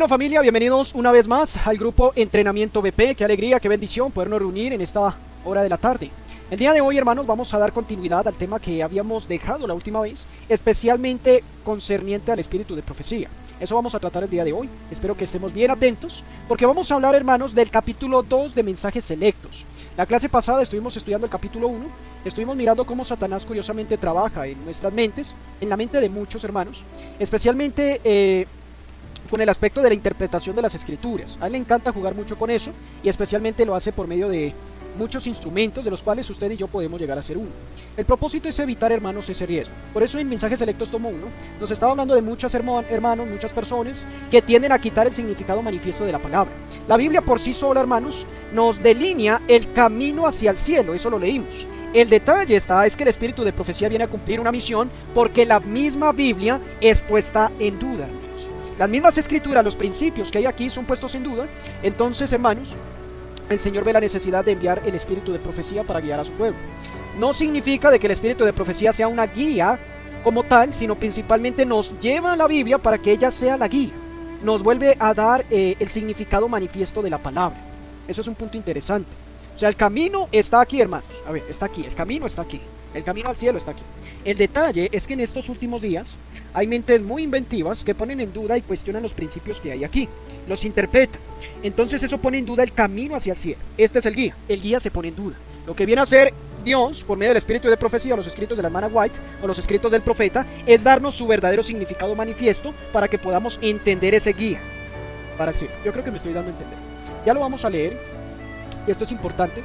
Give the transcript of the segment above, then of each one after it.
Bueno, familia, bienvenidos una vez más al grupo Entrenamiento BP. Qué alegría, qué bendición podernos reunir en esta hora de la tarde. El día de hoy, hermanos, vamos a dar continuidad al tema que habíamos dejado la última vez, especialmente concerniente al espíritu de profecía. Eso vamos a tratar el día de hoy. Espero que estemos bien atentos, porque vamos a hablar, hermanos, del capítulo 2 de mensajes selectos. La clase pasada estuvimos estudiando el capítulo 1, estuvimos mirando cómo Satanás curiosamente trabaja en nuestras mentes, en la mente de muchos hermanos, especialmente con el aspecto de la interpretación de las escrituras. A él le encanta jugar mucho con eso, y especialmente lo hace por medio de muchos instrumentos, de los cuales usted y yo podemos llegar a ser uno. El propósito es evitar, hermanos, ese riesgo. Por eso en Mensajes Selectos tomo 1 nos estaba hablando de muchas hermanos, muchas personas que tienden a quitar el significado manifiesto de la palabra. La Biblia por sí sola, hermanos, nos delinea el camino hacia el cielo. Eso lo leímos. El detalle es que el espíritu de profecía viene a cumplir una misión, porque la misma Biblia es puesta en duda, hermanos. Las mismas escrituras, los principios que hay aquí son puestos en duda. Entonces, hermanos, el Señor ve la necesidad de enviar el espíritu de profecía para guiar a su pueblo. No significa de que el espíritu de profecía sea una guía como tal, sino principalmente nos lleva a la Biblia para que ella sea la guía. Nos vuelve a dar el significado manifiesto de la palabra. Eso es un punto interesante. O sea, el camino está aquí, hermanos. A ver, está aquí, el camino está aquí. El camino al cielo está aquí. El detalle es que en estos últimos días hay mentes muy inventivas que ponen en duda y cuestionan los principios que hay aquí. Los interpretan. Entonces eso pone en duda el camino hacia el cielo. Este es el guía. El guía se pone en duda. Lo que viene a hacer Dios, por medio del espíritu de profecía, o los escritos de la hermana White, o los escritos del profeta, es darnos su verdadero significado manifiesto para que podamos entender ese guía para el cielo. Yo creo que me estoy dando a entender. Ya lo vamos a leer. Y esto es importante.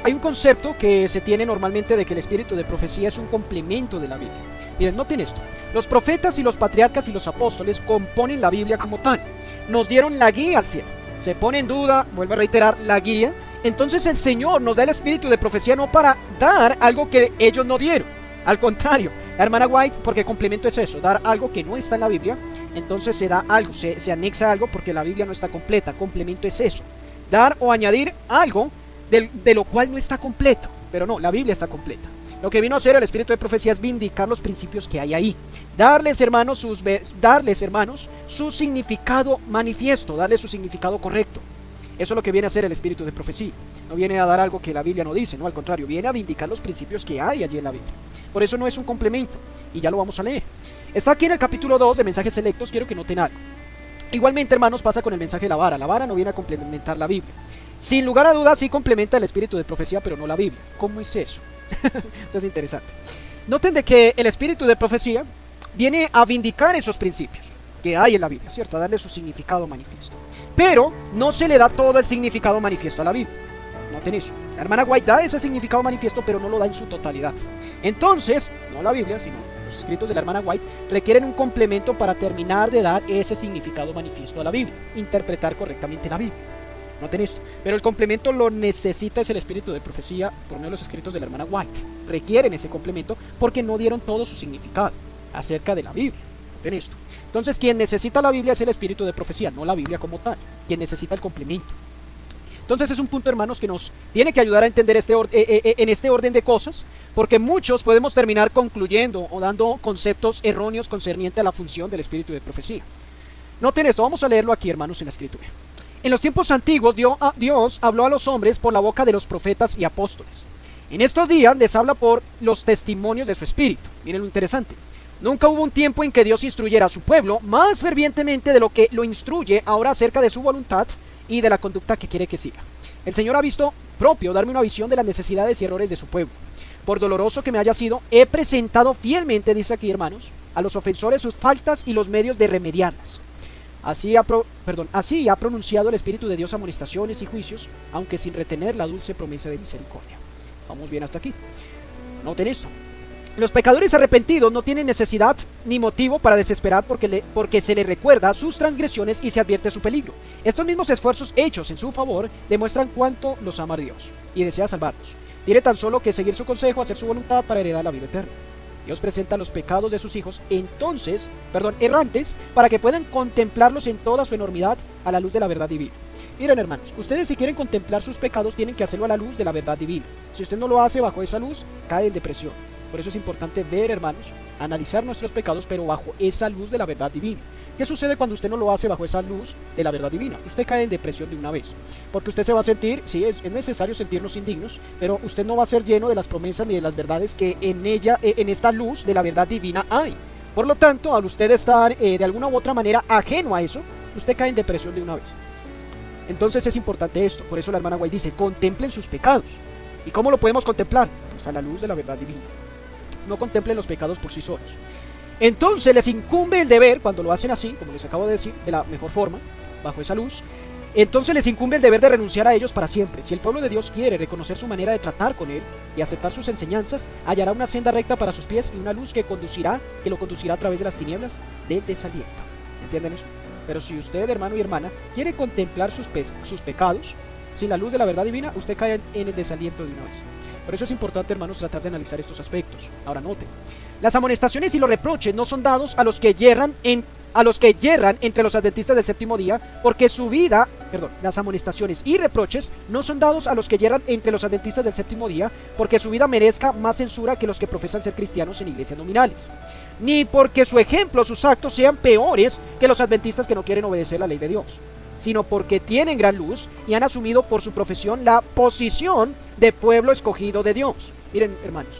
Hay un concepto que se tiene normalmente de que el espíritu de profecía es un complemento de la Biblia. Miren, noten esto. Los profetas y los patriarcas y los apóstoles componen la Biblia como tal. Nos dieron la guía al cielo. Se pone en duda, vuelvo a reiterar, la guía. Entonces el Señor nos da el espíritu de profecía no para dar algo que ellos no dieron. Al contrario, la hermana White, porque complemento es eso, dar algo que no está en la Biblia. Entonces se da algo, se anexa algo porque la Biblia no está completa. Complemento es eso. Dar o añadir algo de lo cual no está completo. Pero no, la Biblia está completa. Lo que vino a hacer el espíritu de profecía es vindicar los principios que hay ahí. Darles, hermanos, su significado manifiesto, darles su significado correcto. Eso es lo que viene a hacer el espíritu de profecía. No viene a dar algo que la Biblia no dice, no, al contrario, viene a vindicar los principios que hay allí en la Biblia. Por eso no es un complemento, y ya lo vamos a leer. Está aquí en el capítulo 2 de Mensajes Selectos. Quiero que noten algo. Igualmente, hermanos, pasa con el mensaje de la vara. La vara no viene a complementar la Biblia. Sin lugar a dudas, sí complementa el espíritu de profecía, pero no la Biblia. ¿Cómo es eso? Esto es interesante. Noten de que el espíritu de profecía viene a vindicar esos principios que hay en la Biblia, ¿cierto? A darle su significado manifiesto. Pero no se le da todo el significado manifiesto a la Biblia. Noten eso. La hermana White da ese significado manifiesto, pero no lo da en su totalidad. Entonces, no la Biblia, sino los escritos de la hermana White requieren un complemento para terminar de dar ese significado manifiesto a la Biblia, interpretar correctamente la Biblia. Noten esto, pero el complemento lo necesita es el espíritu de profecía por medio de los escritos de la hermana White. Requieren ese complemento porque no dieron todo su significado acerca de la Biblia. Noten esto. Entonces, quien necesita la Biblia es el espíritu de profecía, no la Biblia como tal. Quien necesita el complemento. Entonces es un punto, hermanos, que nos tiene que ayudar a entender en este orden de cosas, porque muchos podemos terminar concluyendo o dando conceptos erróneos concerniente a la función del espíritu de profecía. Noten esto, vamos a leerlo aquí, hermanos, en la escritura. En los tiempos antiguos Dios habló a los hombres por la boca de los profetas y apóstoles. En estos días les habla por los testimonios de su espíritu. Miren lo interesante. Nunca hubo un tiempo en que Dios instruyera a su pueblo más fervientemente de lo que lo instruye ahora acerca de su voluntad y de la conducta que quiere que siga. El Señor ha visto propio darme una visión de las necesidades y errores de su pueblo. Por doloroso que me haya sido, he presentado fielmente, dice aquí, hermanos, a los ofensores sus faltas y los medios de remediarlas. Así ha pronunciado el Espíritu de Dios amonestaciones y juicios, aunque sin retener la dulce promesa de misericordia. Vamos bien hasta aquí. Noten esto. Los pecadores arrepentidos no tienen necesidad ni motivo para desesperar porque se les recuerda sus transgresiones y se advierte su peligro. Estos mismos esfuerzos hechos en su favor demuestran cuánto los ama Dios y desea salvarlos. Tiene tan solo que seguir su consejo, hacer su voluntad para heredar la vida eterna. Dios presenta los pecados de sus hijos errantes para que puedan contemplarlos en toda su enormidad a la luz de la verdad divina. Miren, hermanos, ustedes si quieren contemplar sus pecados tienen que hacerlo a la luz de la verdad divina. Si usted no lo hace bajo esa luz, cae en depresión. Por eso es importante ver, hermanos, analizar nuestros pecados, pero bajo esa luz de la verdad divina. ¿Qué sucede cuando usted no lo hace bajo esa luz de la verdad divina? Usted cae en depresión de una vez, porque usted se va a sentir, sí, es necesario sentirnos indignos, pero usted no va a ser lleno de las promesas ni de las verdades que en ella, en esta luz de la verdad divina hay. Por lo tanto, al usted estar de alguna u otra manera ajeno a eso, usted cae en depresión de una vez. Entonces es importante esto, por eso la hermana White dice, contemplen sus pecados. ¿Y cómo lo podemos contemplar? Pues a la luz de la verdad divina. No contemplen los pecados por sí solos. Entonces les incumbe el deber, cuando lo hacen así, como les acabo de decir, de la mejor forma, bajo esa luz, entonces les incumbe el deber de renunciar a ellos para siempre. Si el pueblo de Dios quiere reconocer su manera de tratar con él y aceptar sus enseñanzas, hallará una senda recta para sus pies y una luz que lo conducirá a través de las tinieblas del desaliento. ¿Entienden eso? Pero si usted, hermano y hermana, quiere contemplar sus pecados sin la luz de la verdad divina, usted cae en el desaliento de una vez. Por eso es importante, hermanos, tratar de analizar estos aspectos. Ahora noten, las amonestaciones y los reproches no son dados a los que yerran entre los adventistas del séptimo día, porque su vida, las amonestaciones y reproches no son dados a los que yerran entre los adventistas del séptimo día, porque su vida merezca más censura que los que profesan ser cristianos en iglesias nominales, ni porque su ejemplo, sus actos sean peores que los adventistas que no quieren obedecer la ley de Dios, sino porque tienen gran luz y han asumido por su profesión la posición de pueblo escogido de Dios. Miren, hermanos,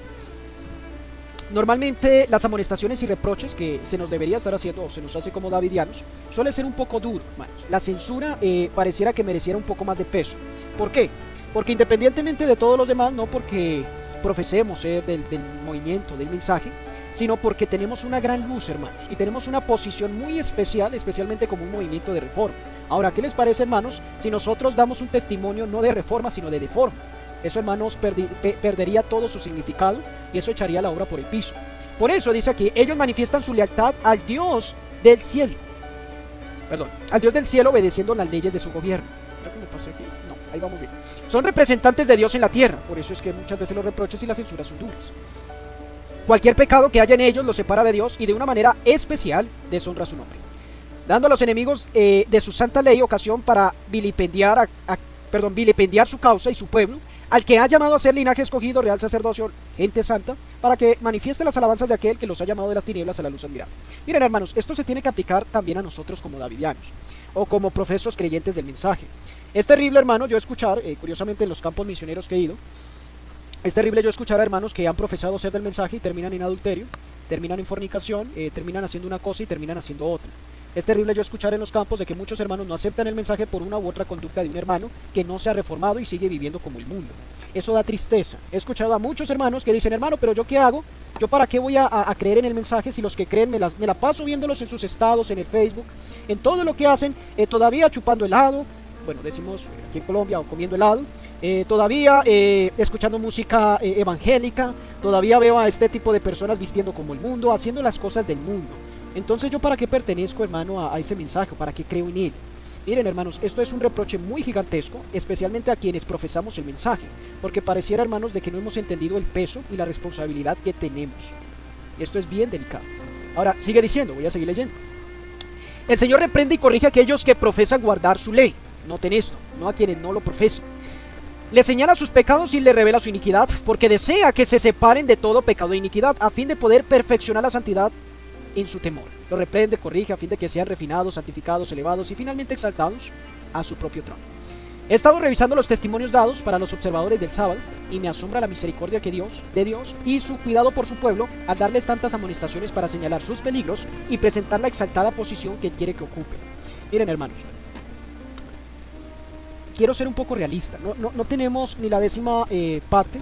normalmente las amonestaciones y reproches que se nos debería estar haciendo o se nos hace como davidianos suele ser un poco duro, hermanos. La censura pareciera que mereciera un poco más de peso. ¿Por qué? Porque independientemente de todos los demás, no porque profesemos ser del movimiento, del mensaje, sino porque tenemos una gran luz, hermanos, y tenemos una posición muy especial, especialmente como un movimiento de reforma. Ahora, ¿qué les parece, hermanos, si nosotros damos un testimonio no de reforma, sino de deforma? Eso, hermanos, perdería todo su significado y eso echaría la obra por el piso. Por eso dice aquí, ellos manifiestan su lealtad al Dios del cielo. Al Dios del cielo, obedeciendo las leyes de su gobierno. ¿Qué me pasa aquí? No, ahí vamos bien. Son representantes de Dios en la tierra, por eso es que muchas veces los reproches y las censuras son duras. Cualquier pecado que haya en ellos los separa de Dios y de una manera especial deshonra su nombre, dando a los enemigos de su santa ley ocasión para vilipendiar su causa y su pueblo, al que ha llamado a ser linaje escogido, real sacerdocio, gente santa, para que manifieste las alabanzas de aquel que los ha llamado de las tinieblas a la luz admirable. Miren, hermanos, esto se tiene que aplicar también a nosotros como davidianos o como profesos creyentes del mensaje. Es terrible, hermano, yo escuchar, curiosamente en los campos misioneros que he ido, es terrible yo escuchar a hermanos que han profesado ser del mensaje y terminan en adulterio, terminan en fornicación, terminan haciendo una cosa y terminan haciendo otra. Es terrible yo escuchar en los campos de que muchos hermanos no aceptan el mensaje por una u otra conducta de un hermano que no se ha reformado y sigue viviendo como el mundo. Eso da tristeza. He escuchado a muchos hermanos que dicen, hermano, pero ¿yo qué hago? ¿Yo para qué voy a creer en el mensaje si los que creen me la paso viéndolos en sus estados, en el Facebook, en todo lo que hacen, todavía chupando helado? Bueno, decimos aquí en Colombia, o comiendo helado, todavía escuchando música evangélica, todavía veo a este tipo de personas vistiendo como el mundo, haciendo las cosas del mundo. Entonces, ¿yo para qué pertenezco, hermano, a ese mensaje? ¿Para qué creo en él? Miren, hermanos, esto es un reproche muy gigantesco, especialmente a quienes profesamos el mensaje, porque pareciera, hermanos, de que no hemos entendido el peso y la responsabilidad que tenemos. Esto es bien delicado. Ahora, sigue diciendo, voy a seguir leyendo. El Señor reprende y corrige a aquellos que profesan guardar su ley. Noten esto, no a quienes no lo profesan. Le señala sus pecados y le revela su iniquidad, porque desea que se separen de todo pecado e iniquidad, a fin de poder perfeccionar la santidad en su temor. Lo reprende, corrige, a fin de que sean refinados, santificados, elevados y finalmente exaltados a su propio trono. He estado revisando los testimonios dados para los observadores del sábado y me asombra la misericordia de Dios y su cuidado por su pueblo al darles tantas amonestaciones para señalar sus peligros y presentar la exaltada posición que Él quiere que ocupen. Miren, hermanos, quiero ser un poco realista. No tenemos ni la décima parte,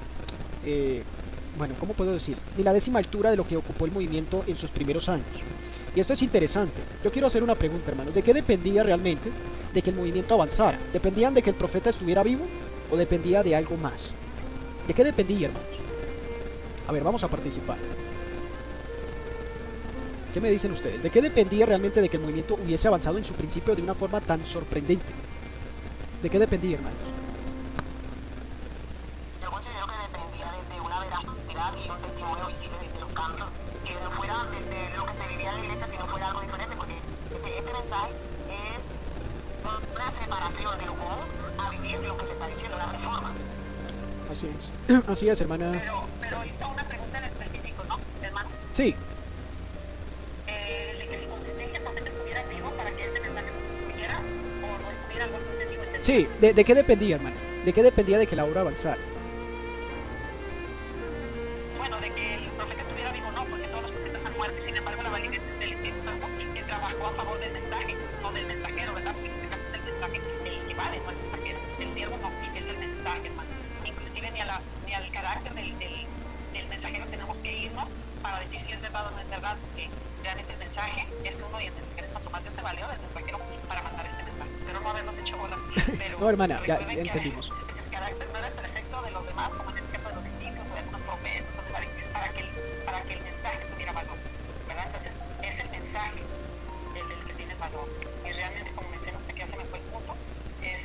¿cómo puedo decir? Ni la décima altura de lo que ocupó el movimiento en sus primeros años. Y esto es interesante. Yo quiero hacer una pregunta, hermanos. ¿De qué dependía realmente de que el movimiento avanzara? ¿Dependían de que el profeta estuviera vivo o dependía de algo más? ¿De qué dependía, hermanos? A ver, vamos a participar. ¿Qué me dicen ustedes? ¿De qué dependía realmente de que el movimiento hubiese avanzado en su principio de una forma tan sorprendente? ¿De qué dependía, hermanos? Yo considero que dependía de una veracidad y un testimonio visible desde los campos, que no fuera desde lo que se vivía en la iglesia, sino fuera algo diferente, porque este mensaje es una separación de lo común a vivir lo que se está diciendo, la reforma. Así es, hermana. Pero hizo una pregunta en específico, ¿no, hermano? Sí. De que si consistente el profeta estuviera en Sí, ¿de qué dependía, hermano? ¿De qué dependía de que la obra avanzara? Bueno, de que el profeta estuviera vivo, no, porque todos los profetas han muerto. Sin embargo, la validez es del Espíritu Santo que trabajó a favor del mensaje, no del mensajero, ¿verdad? Porque en este caso es el mensaje el que vale, no el mensajero. El siervo no, es el mensaje, hermano. Inclusive ni al carácter del mensajero tenemos que irnos para decir si es verdad o no es verdad, porque realmente el mensaje es uno y el mensajero es otro. Mateo se valió del mensajero para mandar este mensaje. Espero no habernos hecho bolas, pero No, hermana, ya recuerden que entendimos. el carácter no era perfecto de los demás, como en el caso de los discípulos o de algunos profetas, o de para que el mensaje tuviera valor, ¿verdad? Entonces, es el mensaje el que tiene valor. Y realmente, como mencionó usted, que ya se me fue el punto, es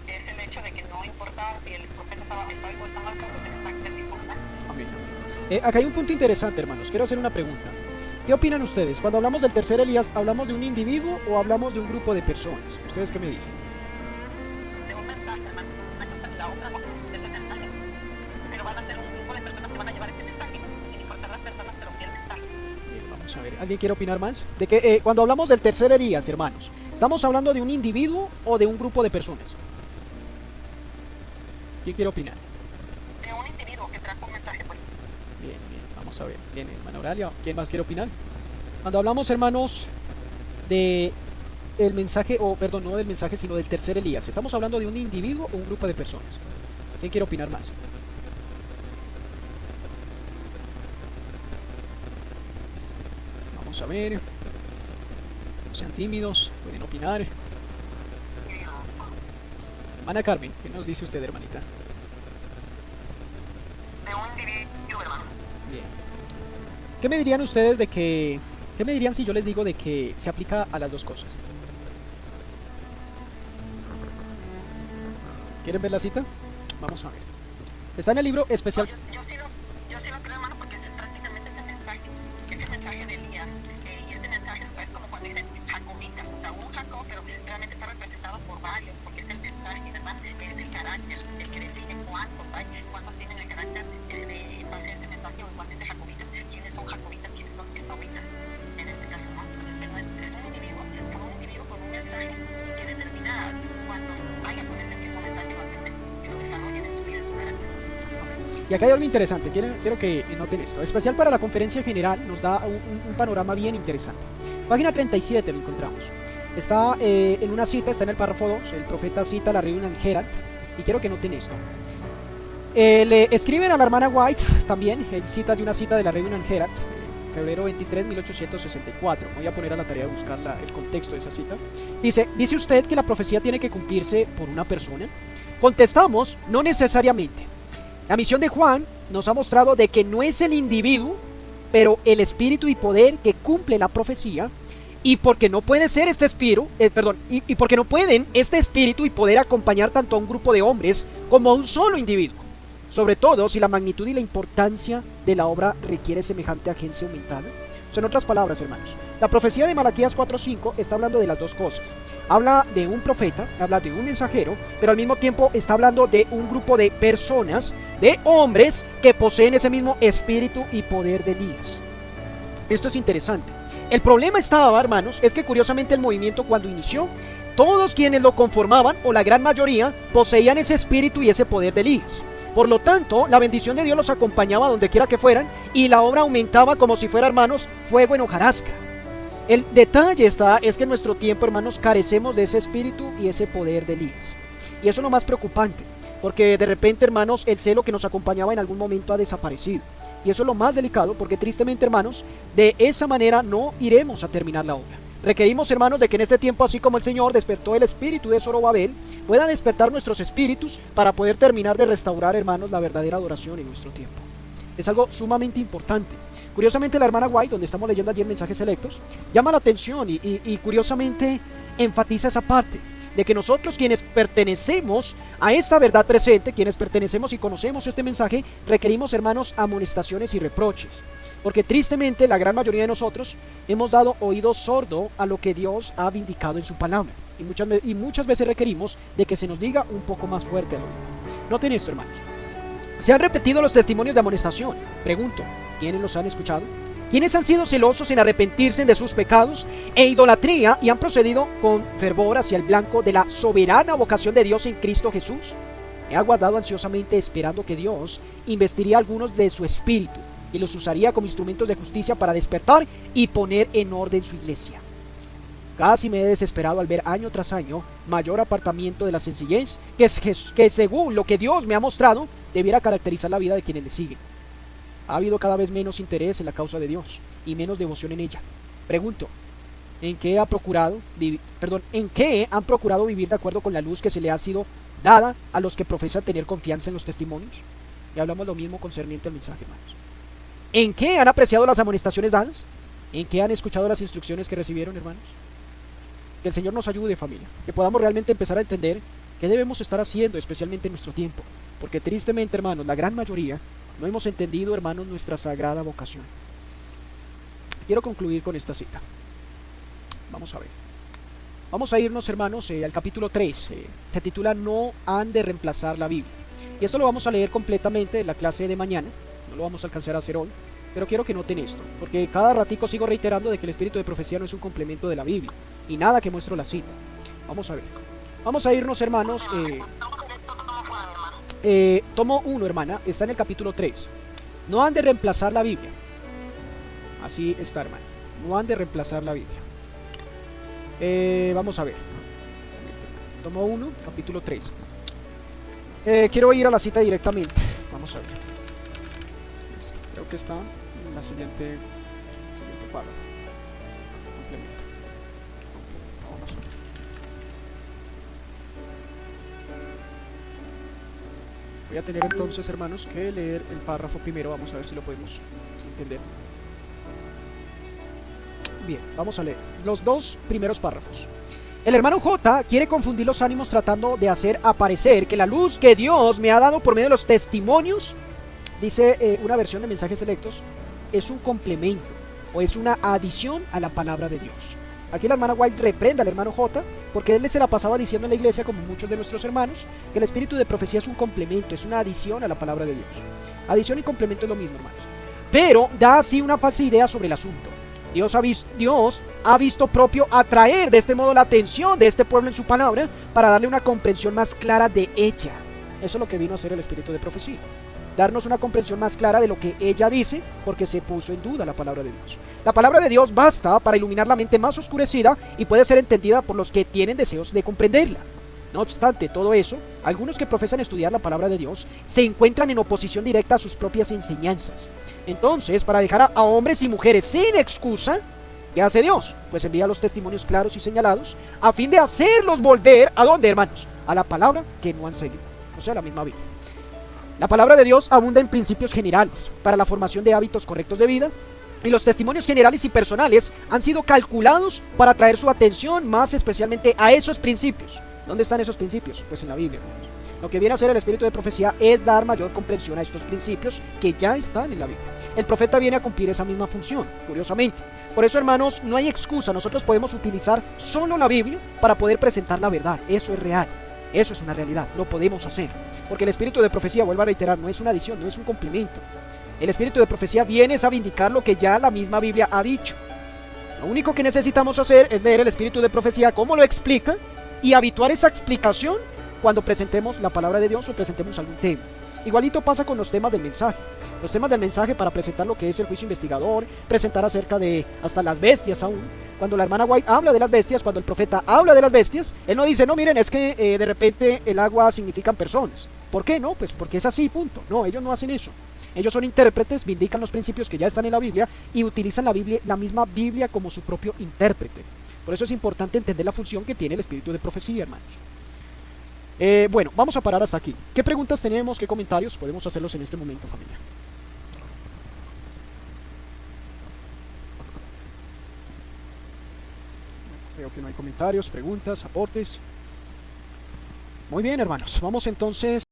el hecho de que no importa si el profeta estaba vivo o está muerto, pues el mensaje es el mismo, ¿verdad? Amén. Acá hay un punto interesante, hermanos. Quiero hacer una pregunta. ¿Qué opinan ustedes? Cuando hablamos del tercer Elías, ¿hablamos de un individuo o hablamos de un grupo de personas? ¿Ustedes qué me dicen? De un mensaje, hermano. Una cosa ni la otra, no, es el mensaje. Pero van a ser un grupo de personas que van a llevar este mensaje, sin importar las personas, pero sí el mensaje. Bien, vamos a ver. ¿Alguien quiere opinar más? De que cuando hablamos del tercer Elías, hermanos, ¿estamos hablando de un individuo o de un grupo de personas? ¿Quién quiere opinar? De un individuo que trajo un mensaje, pues. Bien, vamos a ver. Bien, hermana Auralia, ¿quién más quiere opinar? Cuando hablamos, hermanos, de el mensaje, o perdón, no del mensaje, sino del tercer Elías, ¿estamos hablando de un individuo o un grupo de personas? ¿Quién quiere opinar más? Vamos a ver. No sean tímidos, pueden opinar. Hermana Carmen, ¿qué nos dice usted, hermanita? De un individuo, hermano. Bien. ¿Qué me dirían ustedes de que... ¿Qué me dirían si yo les digo de que se aplica a las dos cosas? ¿Quieren ver la cita? Vamos a ver. Está en el libro especial... Yo sí lo creo, hermano, porque prácticamente es el mensaje de Elías. Y este mensaje es como cuando dicen jacobitas, o sea, un Jacob, pero realmente está representado por varios, porque es el mensaje, ¿verdad? Es el carácter, el que define cuántos hay, cuántos tienen el carácter de base a ese mensaje, o igualmente jacobitas. ¿Quiénes son jacobitas? ¿Quiénes son esauritas? En este caso, ¿no? Entonces, que no es un individuo con un mensaje que determina cuántos vayan con ese mismo mensaje, igualmente, que lo desarrollen en su vida, en su carácter. Y acá hay algo interesante, quiero que noten esto. Especial para la conferencia general nos da un panorama bien interesante. Página 37 lo encontramos. Está en una cita, está en el párrafo 2, el profeta cita a la reina Herald, y quiero que noten esto. Le escriben a la hermana White también, él cita de una cita de la reina Herald, febrero 23, 1864. Voy a poner a la tarea de buscar el contexto de esa cita. ¿Dice usted que la profecía tiene que cumplirse por una persona? Contestamos, no necesariamente. La misión de Juan nos ha mostrado de que no es el individuo, pero el espíritu y poder que cumple la profecía, y porque no puede ser este espíritu, y porque no pueden este espíritu y poder acompañar tanto a un grupo de hombres como a un solo individuo, sobre todo si la magnitud y la importancia de la obra requiere semejante agencia aumentada. O sea, en otras palabras, hermanos, la profecía de Malaquías 4:5 está hablando de las dos cosas. Habla de un profeta, habla de un mensajero, pero al mismo tiempo está hablando de un grupo de personas, de hombres que poseen ese mismo espíritu y poder de Elías. Esto es interesante. El problema estaba, hermanos, es que curiosamente el movimiento cuando inició, todos quienes lo conformaban, o la gran mayoría, poseían ese espíritu y ese poder de Elías. Por lo tanto, la bendición de Dios los acompañaba donde quiera que fueran, y la obra aumentaba como si fuera, hermanos, fuego en hojarasca. El detalle es que en nuestro tiempo, hermanos, carecemos de ese espíritu y ese poder de Elías. Y eso es lo más preocupante, porque de repente, hermanos, el celo que nos acompañaba en algún momento ha desaparecido. Y eso es lo más delicado, porque tristemente, hermanos, de esa manera no iremos a terminar la obra. Requerimos, hermanos, de que en este tiempo, así como el Señor despertó el espíritu de Zorobabel, pueda despertar nuestros espíritus para poder terminar de restaurar, hermanos, la verdadera adoración en nuestro tiempo. Es algo sumamente importante. Curiosamente, la hermana White, donde estamos leyendo allí en Mensajes Selectos, llama la atención y curiosamente enfatiza esa parte de que nosotros, quienes pertenecemos a esta verdad presente, quienes pertenecemos y conocemos este mensaje, requerimos, hermanos, amonestaciones y reproches, porque tristemente la gran mayoría de nosotros hemos dado oído sordo a lo que Dios ha vindicado en su palabra, y muchas veces requerimos de que se nos diga un poco más fuerte al oído. Noten esto, hermanos. Se han repetido los testimonios de amonestación. Pregunto, ¿quiénes los han escuchado? quienes han sido celosos en arrepentirse de sus pecados e idolatría y han procedido con fervor hacia el blanco de la soberana vocación de Dios en Cristo Jesús. He aguardado ansiosamente esperando que Dios investiría a algunos de su espíritu y los usaría como instrumentos de justicia para despertar y poner en orden su iglesia. Casi me he desesperado al ver año tras año mayor apartamiento de la sencillez que según lo que Dios me ha mostrado debiera caracterizar la vida de quienes le siguen. Ha habido cada vez menos interés en la causa de Dios y menos devoción en ella. Pregunto, ¿en qué han procurado vivir de acuerdo con la luz que se le ha sido dada a los que profesan tener confianza en los testimonios? Y hablamos lo mismo concerniente al mensaje, hermanos. ¿En qué han apreciado las amonestaciones dadas? ¿En qué han escuchado las instrucciones que recibieron, hermanos? Que el Señor nos ayude, familia, que podamos realmente empezar a entender qué debemos estar haciendo, especialmente en nuestro tiempo, porque tristemente, hermanos, la gran mayoría no hemos entendido, hermanos, nuestra sagrada vocación. Quiero concluir con esta cita. Vamos a ver. Vamos a irnos, hermanos, al capítulo 3. Se titula No han de reemplazar la Biblia. Y esto lo vamos a leer completamente en la clase de mañana. No lo vamos a alcanzar a hacer hoy, pero quiero que noten esto, porque cada ratico sigo reiterando de que el espíritu de profecía no es un complemento de la Biblia, y nada que muestro la cita. Vamos a ver. Vamos a irnos, hermanos. Tomo 1, hermana, está en el capítulo 3. No han de reemplazar la Biblia. Así está, hermano. No han de reemplazar la Biblia. Vamos a ver. Tomo 1, capítulo 3. Quiero ir a la cita directamente. Vamos a ver. Listo. Creo que está en la siguiente párrafo. Complemento. Vamos a ver. Voy a tener entonces, hermanos, que leer el párrafo primero. Vamos a ver si lo podemos entender. Bien, vamos a leer los dos primeros párrafos. El hermano J quiere confundir los ánimos tratando de hacer aparecer que la luz que Dios me ha dado por medio de los testimonios, dice una versión de Mensajes Selectos, es un complemento o es una adición a la palabra de Dios. Aquí la hermana White reprende al hermano J porque él se la pasaba diciendo en la iglesia, como muchos de nuestros hermanos, que el espíritu de profecía es un complemento, es una adición a la palabra de Dios. Adición y complemento es lo mismo, hermanos. Pero da así una falsa idea sobre el asunto. Dios ha visto propio atraer de este modo la atención de este pueblo en su palabra para darle una comprensión más clara de ella. Eso es lo que vino a hacer el espíritu de profecía. Darnos una comprensión más clara de lo que ella dice, porque se puso en duda la palabra de Dios. La palabra de Dios basta para iluminar la mente más oscurecida y puede ser entendida por los que tienen deseos de comprenderla. No obstante todo eso, algunos que profesan estudiar la palabra de Dios se encuentran en oposición directa a sus propias enseñanzas. Entonces, para dejar a hombres y mujeres sin excusa, ¿qué hace Dios? Pues envía los testimonios claros y señalados a fin de hacerlos volver ¿a dónde, hermanos? A la palabra que no han seguido, o sea, la misma Biblia. La palabra de Dios abunda en principios generales para la formación de hábitos correctos de vida, y los testimonios generales y personales han sido calculados para atraer su atención más especialmente a esos principios. ¿Dónde están esos principios? Pues en la Biblia, hermanos. Lo que viene a hacer el espíritu de profecía es dar mayor comprensión a estos principios que ya están en la Biblia. El profeta viene a cumplir esa misma función, curiosamente. Por eso, hermanos, no hay excusa. Nosotros podemos utilizar solo la Biblia para poder presentar la verdad. Eso es real. Eso es una realidad. Lo podemos hacer. Porque el espíritu de profecía, vuelvo a reiterar, no es una adición, no es un complemento. El espíritu de profecía viene a vindicar lo que ya la misma Biblia ha dicho. Lo único que necesitamos hacer es leer el espíritu de profecía, cómo lo explica, y habituar esa explicación cuando presentemos la palabra de Dios o presentemos algún tema. Igualito pasa con los temas del mensaje. Los temas del mensaje para presentar lo que es el juicio investigador, presentar acerca de hasta las bestias aún. Cuando la hermana White habla de las bestias, cuando el profeta habla de las bestias, él no dice, no, miren, es que de repente el agua significan personas. ¿Por qué? No, pues porque es así, punto. No, ellos no hacen eso. Ellos son intérpretes, vindican los principios que ya están en la Biblia y utilizan la misma Biblia como su propio intérprete. Por eso es importante entender la función que tiene el espíritu de profecía, hermanos. Bueno, vamos a parar hasta aquí. ¿Qué preguntas tenemos? ¿Qué comentarios? Podemos hacerlos en este momento, familia. Veo que no hay comentarios, preguntas, aportes. Muy bien, hermanos. Vamos entonces